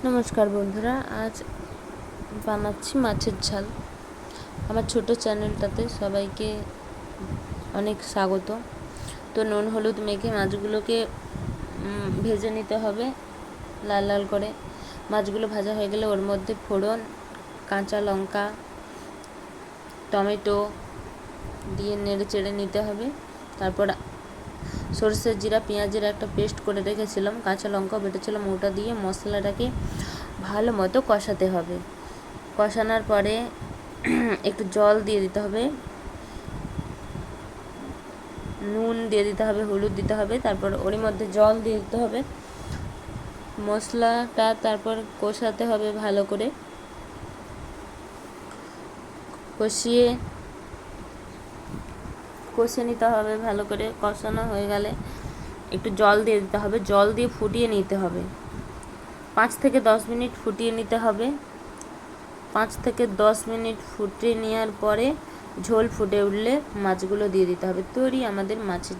নমস্কার বন্ধুরা, আজ বানাচ্ছি মাছের ঝাল। আমার ছোট চ্যানেলটাতে সবাইকে অনেক স্বাগত। তো নুন হলুদ মেখে মাছগুলোকে ভেজে নিতে হবে লাল লাল করে। মাছগুলো ভাজা হয়ে গেলে ওর মধ্যে ফোড়ন, কাঁচা লঙ্কা, টমেটো দিয়ে নেড়ে চেড়ে নিতে হবে। তারপর সরষে জিরা পেঁয়াজের একটা পেস্ট করে রেখেছিলাম, কাঁচা লঙ্কা বেটেছিলাম, ওটা দিয়ে মশলাটাকে ভালো মতো কষাতে হবে। কষানোর পরে একটু জল দিয়ে দিতে হবে, নুন দিয়ে দিতে হবে, হলুদ দিতে হবে, তারপর ওর মধ্যে জল দিয়ে দিতে হবে। মশলাটা তারপর কষাতে হবে ভালো করে, কষে নিতে হবে ভালো করে। কষানো হয়ে গেলে একটু জল দিয়ে দিতে হবে, জল দিয়ে ফুটিয়ে নিতে হবে। 5 থেকে 10 মিনিট ফুটিয়ে নিতে হবে। 5 থেকে 10 মিনিট ফুটিয়ে নেওয়ার পরে ঝোল ফুটে উঠলে মাছগুলো দিয়ে দিতে হবে। তৈরি আমাদের মাছের